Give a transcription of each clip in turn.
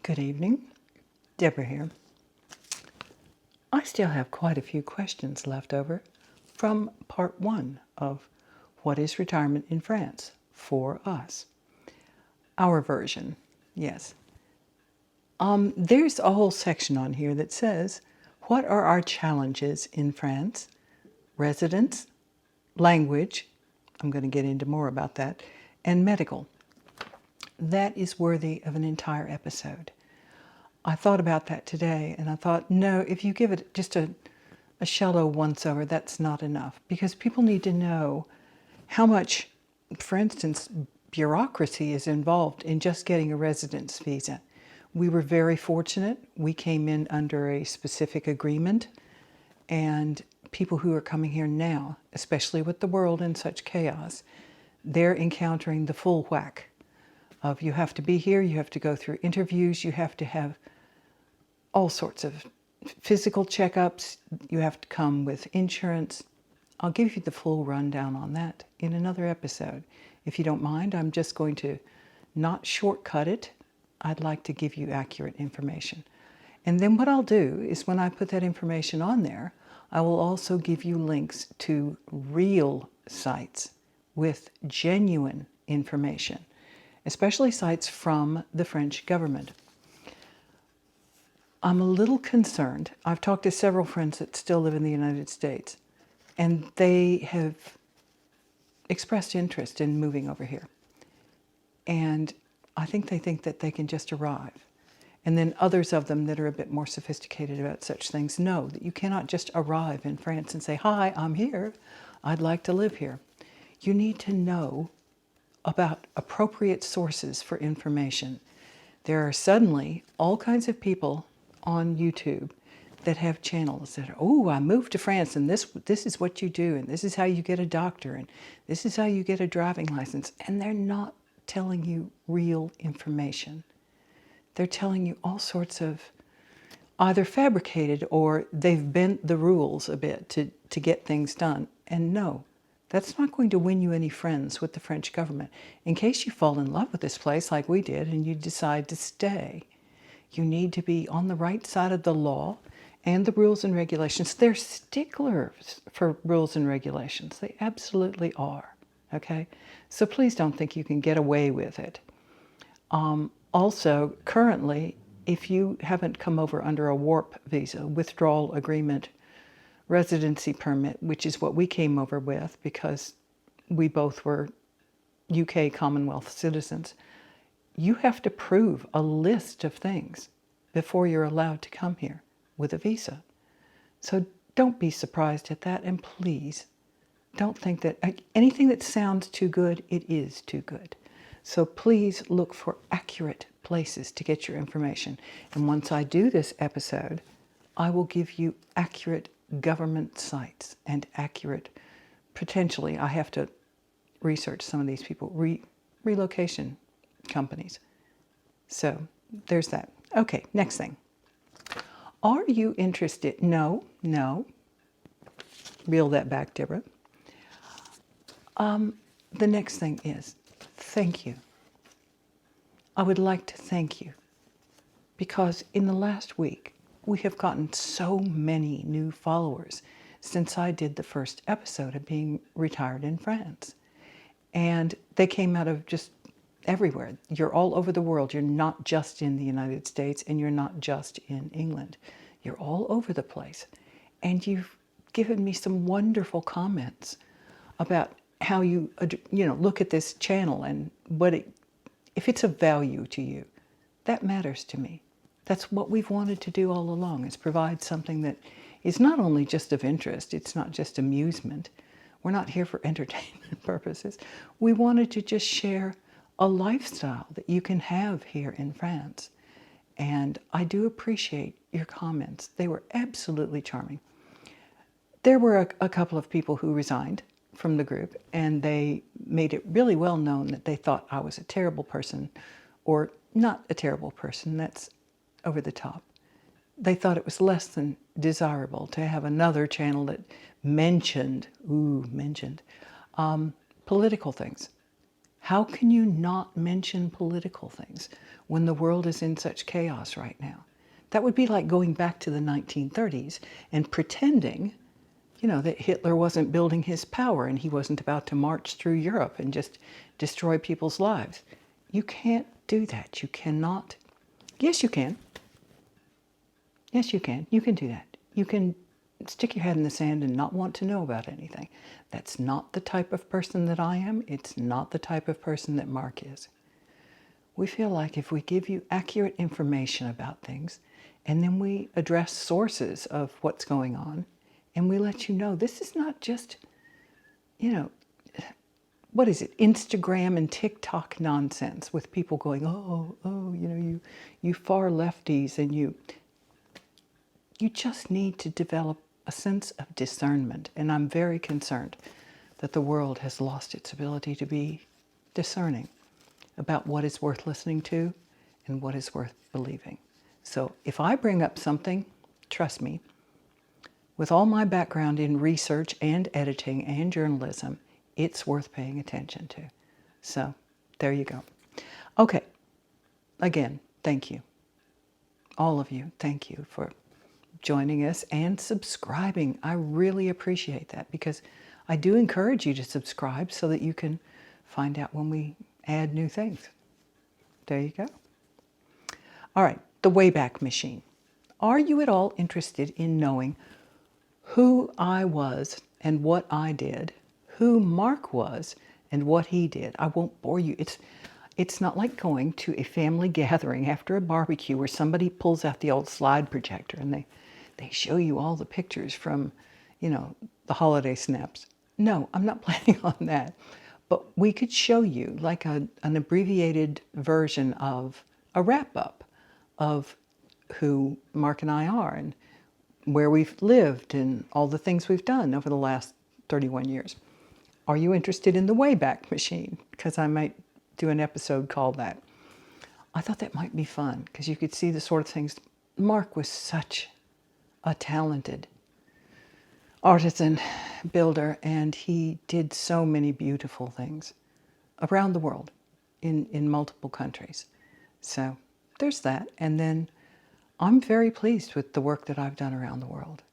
Good evening, Deborah here. I still have quite a few questions left over from part one of What is Retirement in France for us? Our version, yes. There's a whole section on here that says, what are our challenges in France? Residence, language, I'm going to get into more about that, and medical. That is worthy of an entire episode. I thought about that today, and I thought, no, if you give it just a shallow once-over, that's not enough, because people need to know how much, for instance, bureaucracy is involved in just getting a residence visa. We were very fortunate. We came in under a specific agreement, and people who are coming here now, especially with the world in such chaos, they're encountering the full whack of you have to be here, you have to go through interviews, you have to have all sorts of physical checkups, you have to come with insurance. I'll give you the full rundown on that in another episode. If you don't mind, I'm just going to not shortcut it. I'd like to give you accurate information. And then what I'll do is when I put that information on there, I will also give you links to real sites with genuine information, especially sites from the French government. I'm a little concerned. I've talked to several friends that still live in the United States, and they have expressed interest in moving over here. And I think they think that they can just arrive. And then others of them that are a bit more sophisticated about such things know that you cannot just arrive in France and say, hi, I'm here. I'd like to live here. You need to know about appropriate sources for information. There are suddenly all kinds of people on YouTube that have channels that are, oh, I moved to France and this is what you do, and this is how you get a doctor, and this is how you get a driving license. And they're not telling you real information. They're telling you all sorts of either fabricated or they've bent the rules a bit to get things done. And no, that's not going to win you any friends with the French government. In case you fall in love with this place like we did and you decide to stay, you need to be on the right side of the law and the rules and regulations. They're sticklers for rules and regulations. They absolutely are, okay? So please don't think you can get away with it. Also, currently, if you haven't come over under a WARP visa, withdrawal agreement, residency permit, which is what we came over with because we both were UK Commonwealth citizens, you have to prove a list of things before you're allowed to come here with a visa. So don't be surprised at that, and please don't think that anything that sounds too good, it is too good. So please look for accurate places to get your information. And once I do this episode, I will give you accurate government sites and accurate, potentially, I have to research some of these people, relocation companies. So there's that. Okay, next thing. Are you interested? No. Reel that back, Deborah. The next thing is, thank you. I would like to thank you because in the last week, we have gotten so many new followers since I did the first episode of being retired in France. And they came out of just everywhere. You're all over the world. You're not just in the United States, and you're not just in England. You're all over the place. And you've given me some wonderful comments about how you look at this channel and if it's of value to you. That matters to me. That's what we've wanted to do all along, is provide something that is not only just of interest, it's not just amusement. We're not here for entertainment purposes. We wanted to just share a lifestyle that you can have here in France. And I do appreciate your comments. They were absolutely charming. There were a couple of people who resigned from the group, and they made it really well known that they thought I was a terrible person, or not a terrible person, that's over the top. They thought it was less than desirable to have another channel that mentioned political things. How can you not mention political things when the world is in such chaos right now? That would be like going back to the 1930s and pretending, that Hitler wasn't building his power and he wasn't about to march through Europe and just destroy people's lives. You can't do that. You cannot. Yes, you can. Yes, you can. You can do that. You can stick your head in the sand and not want to know about anything. That's not the type of person that I am. It's not the type of person that Mark is. We feel like if we give you accurate information about things, and then we address sources of what's going on, and we let you know this is not just, what is it, Instagram and TikTok nonsense with people going, you far lefties, and you just need to develop a sense of discernment. And I'm very concerned that the world has lost its ability to be discerning about what is worth listening to and what is worth believing. So if I bring up something, trust me, with all my background in research and editing and journalism, it's worth paying attention to. So there you go. Okay, again, thank you. All of you, thank you for joining us and subscribing. I really appreciate that, because I do encourage you to subscribe so that you can find out when we add new things. There you go. All right, the Wayback Machine. Are you at all interested in knowing who I was and what I did, who Mark was and what he did? I won't bore you. It's not like going to a family gathering after a barbecue where somebody pulls out the old slide projector and they show you all the pictures from, the holiday snaps. No, I'm not planning on that. But we could show you like an abbreviated version of a wrap-up of who Mark and I are and where we've lived and all the things we've done over the last 31 years. Are you interested in the Wayback Machine? Because I might do an episode called that. I thought that might be fun because you could see the sort of things. Mark was such a talented artisan builder, and he did so many beautiful things around the world in multiple countries. So there's that. And then I'm very pleased with the work that I've done around the world.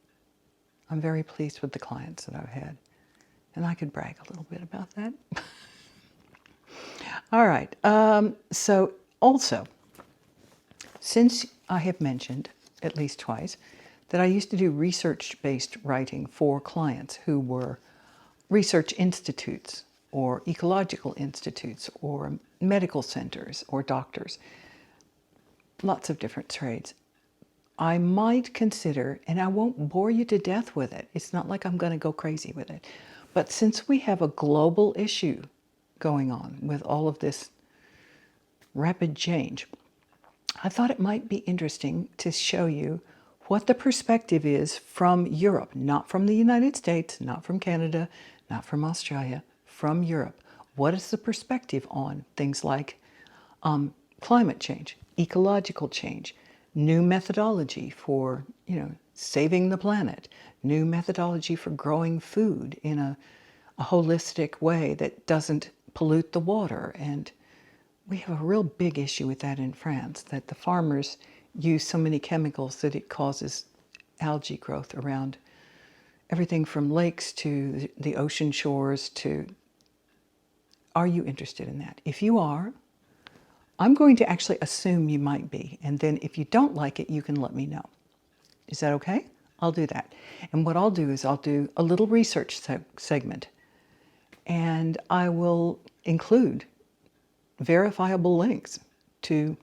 I'm very pleased with the clients that I've had. And I could brag a little bit about that. All right. So also, since I have mentioned at least twice that I used to do research-based writing for clients who were research institutes or ecological institutes or medical centers or doctors, lots of different trades, I might consider, and I won't bore you to death with it, it's not like I'm going to go crazy with it, but since we have a global issue going on with all of this rapid change, I thought it might be interesting to show you what the perspective is from Europe, not from the United States, not from Canada, not from Australia, from Europe. What is the perspective on things like climate change, ecological change, new methodology for, saving the planet, new methodology for growing food in a holistic way that doesn't pollute the water. And we have a real big issue with that in France, that the farmers use so many chemicals that it causes algae growth around everything from lakes to the ocean shores to... Are you interested in that? If you are, I'm going to actually assume you might be. And then if you don't like it, you can let me know. Is that okay? I'll do that. And what I'll do is I'll do a little research segment. And I will include verifiable links to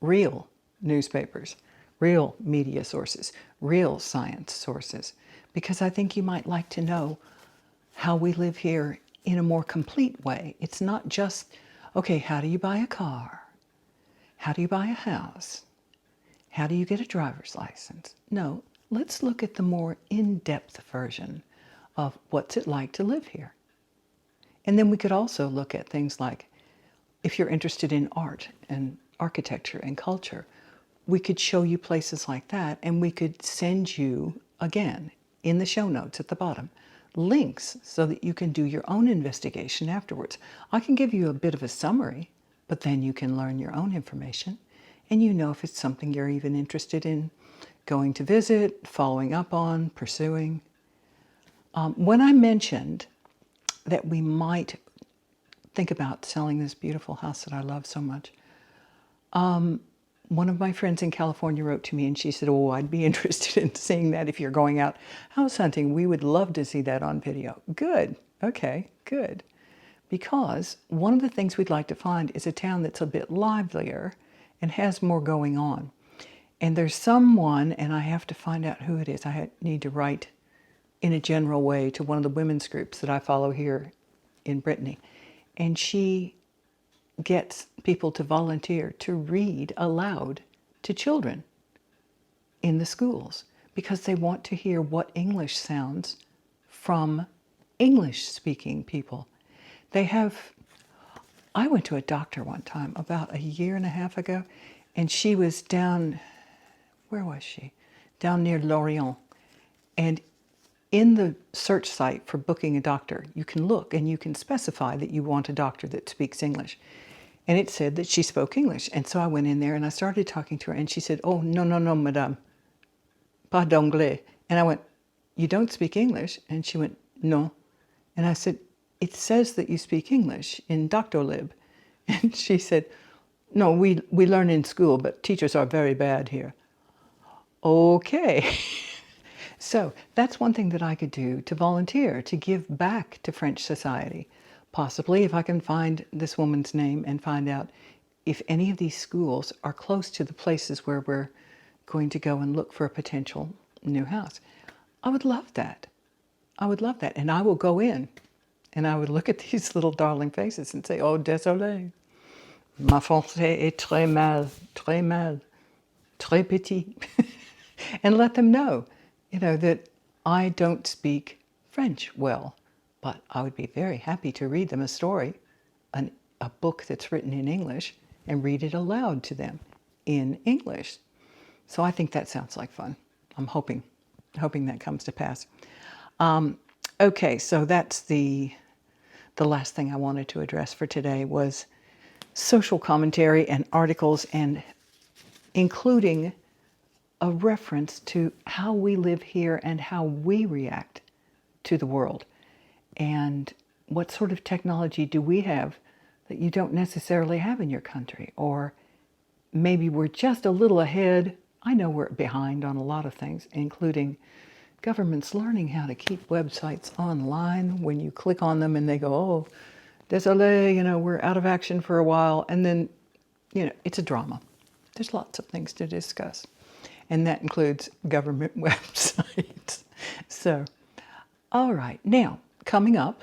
real newspapers, real media sources, real science sources, because I think you might like to know how we live here in a more complete way. It's not just, okay, how do you buy a car? How do you buy a house? How do you get a driver's license? No, let's look at the more in-depth version of what's it like to live here. And then we could also look at things like, if you're interested in art and architecture and culture, we could show you places like that, and we could send you, again, in the show notes at the bottom, links so that you can do your own investigation afterwards. I can give you a bit of a summary, but then you can learn your own information, and you know if it's something you're even interested in going to visit, following up on, pursuing. When I mentioned that we might think about selling this beautiful house that I love so much, one of my friends in California wrote to me and she said, oh, I'd be interested in seeing that if you're going out house hunting. We would love to see that on video. Good. Okay, good. Because one of the things we'd like to find is a town that's a bit livelier and has more going on. And there's someone, and I have to find out who it is. I need to write in a general way to one of the women's groups that I follow here in Brittany. And she gets people to volunteer to read aloud to children in the schools because they want to hear what English sounds from English-speaking people. I went to a doctor one time about a year and a half ago, and she was down, where was she? Down near Lorient. And in the search site for booking a doctor, you can look and you can specify that you want a doctor that speaks English. And it said that she spoke English. And so I went in there and I started talking to her and she said, oh, no, no, no, madame, pas d'anglais. And I went, you don't speak English? And she went, no. And I said, it says that you speak English in Doctolib. And she said, no, we learn in school, but teachers are very bad here. Okay. So that's one thing that I could do to volunteer, to give back to French society. Possibly if I can find this woman's name and find out if any of these schools are close to the places where we're going to go and look for a potential new house. I would love that. I would love that. And I will go in and I would look at these little darling faces and say, oh, désolé. Ma français est très mal, très petit. And let them know, that I don't speak French well, but I would be very happy to read them a story, a book that's written in English, and read it aloud to them in English. So I think that sounds like fun. I'm hoping that comes to pass. Okay, so that's the last thing I wanted to address for today was social commentary and articles, and including a reference to how we live here and how we react to the world. And what sort of technology do we have that you don't necessarily have in your country? Or maybe we're just a little ahead. I know we're behind on a lot of things, including governments learning how to keep websites online when you click on them and they go, oh, désolé, we're out of action for a while. And then, it's a drama. There's lots of things to discuss. And that includes government websites. So, all right. Now, coming up,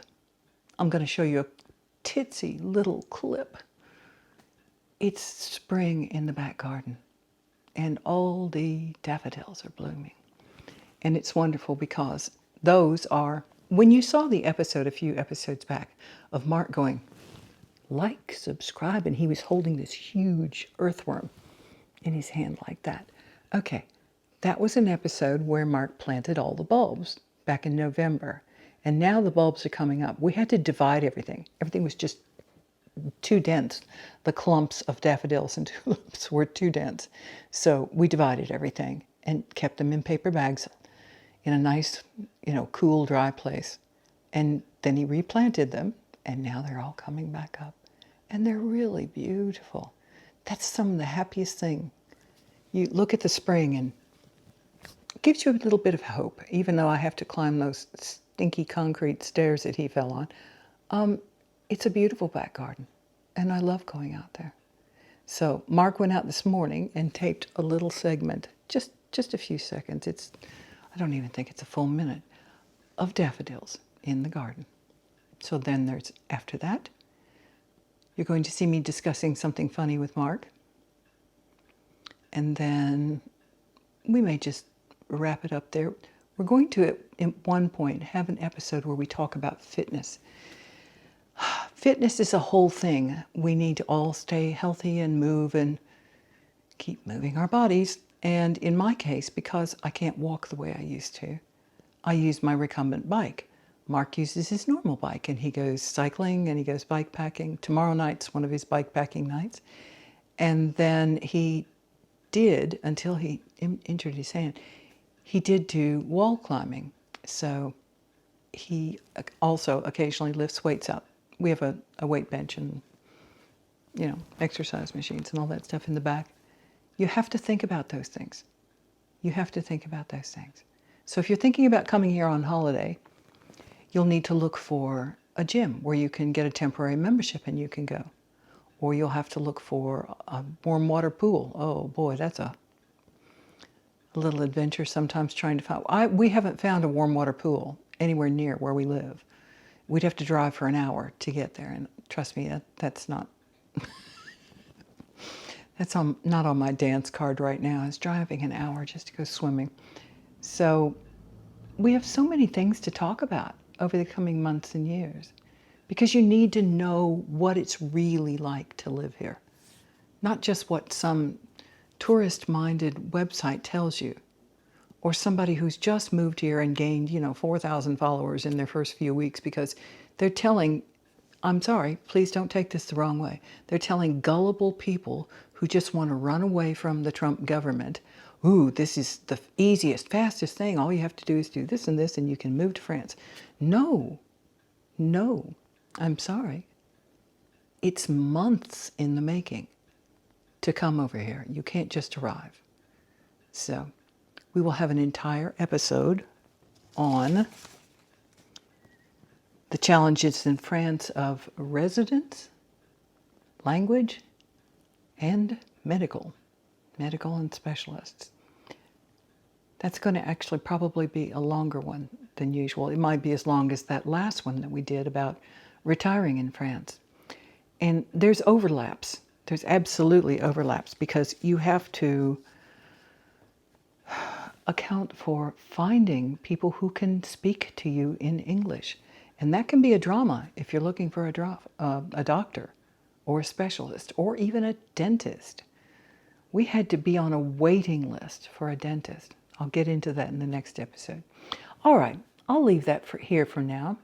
I'm going to show you a titsy little clip. It's spring in the back garden, and all the daffodils are blooming. And it's wonderful because those are, when you saw the episode a few episodes back of Mark going, like, subscribe, and he was holding this huge earthworm in his hand like that. Okay, that was an episode where Mark planted all the bulbs back in November. And now the bulbs are coming up. We had to divide everything. Everything was just too dense. The clumps of daffodils and tulips were too dense. So we divided everything and kept them in paper bags in a nice, cool, dry place. And then he replanted them, and now they're all coming back up. And they're really beautiful. That's some of the happiest thing. You look at the spring and it gives you a little bit of hope, even though I have to climb those stinky concrete stairs that he fell on. It's a beautiful back garden, and I love going out there. So Mark went out this morning and taped a little segment, just a few seconds. I don't even think it's a full minute, of daffodils in the garden. So then after that, you're going to see me discussing something funny with Mark. And then we may just wrap it up there. We're going to, at one point, have an episode where we talk about fitness. Fitness is a whole thing. We need to all stay healthy and move and keep moving our bodies. And in my case, because I can't walk the way I used to, I use my recumbent bike. Mark uses his normal bike and he goes cycling and he goes bikepacking. Tomorrow night's one of his bikepacking nights. And then he did, until he injured his hand, he did do wall climbing. So he also occasionally lifts weights out. We have a weight bench and, exercise machines and all that stuff in the back. You have to think about those things. You have to think about those things. So if you're thinking about coming here on holiday, you'll need to look for a gym where you can get a temporary membership and you can go. Or you'll have to look for a warm water pool. Oh boy, that's a little adventure sometimes trying to find. We haven't found a warm water pool anywhere near where we live. We'd have to drive for an hour to get there, and trust me, that's not not on my dance card right now, is driving an hour just to go swimming. So we have so many things to talk about over the coming months and years, because you need to know what it's really like to live here, not just what some tourist-minded website tells you, or somebody who's just moved here and gained, 4,000 followers in their first few weeks, because they're telling, I'm sorry, please don't take this the wrong way, they're telling gullible people who just want to run away from the Trump government, ooh, this is the easiest, fastest thing, all you have to do is do this and you can move to France. No, I'm sorry. It's months in the making to come over here. You can't just arrive. So we will have an entire episode on the challenges in France of residence, language, and medical and specialists. That's going to actually probably be a longer one than usual. It might be as long as that last one that we did about retiring in France. And there's overlaps. There's absolutely overlaps, because you have to account for finding people who can speak to you in English. And that can be a drama if you're looking for a doctor or a specialist or even a dentist. We had to be on a waiting list for a dentist. I'll get into that in the next episode. All right, I'll leave that here for now.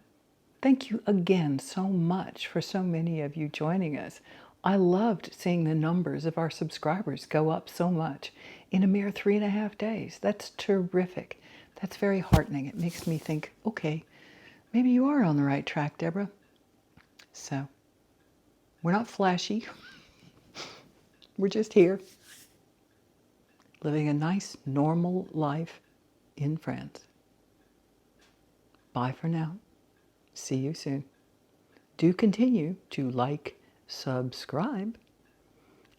Thank you again so much for so many of you joining us. I loved seeing the numbers of our subscribers go up so much in a mere 3.5 days. That's terrific. That's very heartening. It makes me think, okay, maybe you are on the right track, Deborah. So, we're not flashy. We're just here, living a nice, normal life in France. Bye for now. See you soon. Do continue to like, subscribe,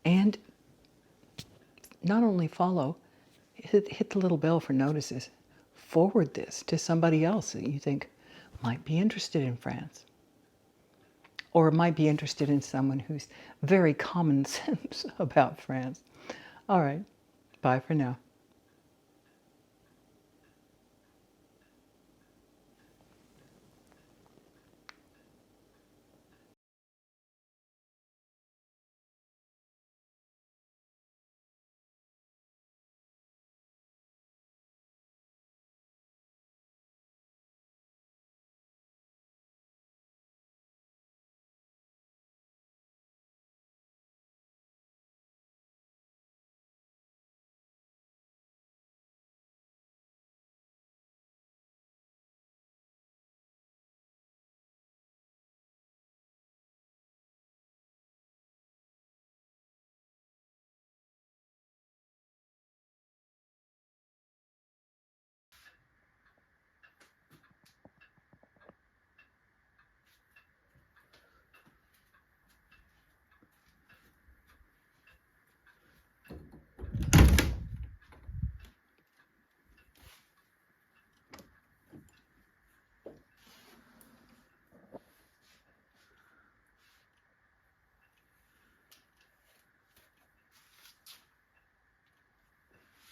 and not only follow, hit the little bell for notices. Forward this to somebody else that you think might be interested in France, or might be interested in someone who's very common sense about France. All right, bye for now.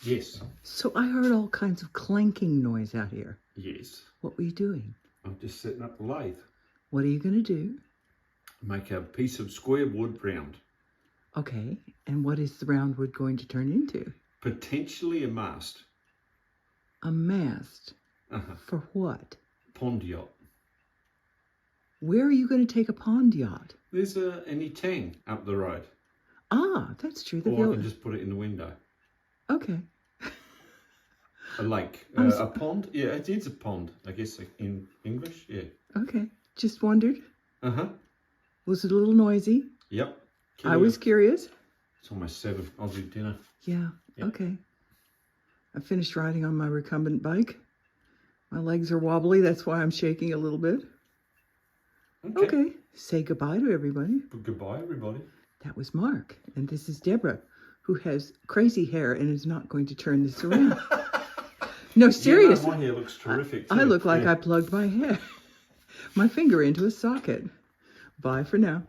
Yes. So I heard all kinds of clanking noise out here. Yes. What were you doing? I'm just setting up the lathe. What are you going to do? Make a piece of square wood round. Okay, and what is the round wood going to turn into? Potentially a mast. A mast? Uh-huh. For what? Pond yacht. Where are you going to take a pond yacht? There's an etang up the road. Ah, that's true. Or I can just put it in the window. Okay. A lake. A pond? Yeah, it is a pond, I guess, in English. Yeah. Okay. Just wondered. Uh-huh. Was it a little noisy? Yep. I was curious. It's almost 7 Aussie dinner. Yeah. Yep. Okay. I finished riding on my recumbent bike. My legs are wobbly. That's why I'm shaking a little bit. Okay. Say goodbye to everybody. Goodbye, everybody. That was Mark. And this is Deborah, who has crazy hair and is not going to turn this around. No, seriously. Yeah, no, my hair looks terrific too. I look like I plugged my finger into a socket. Bye for now.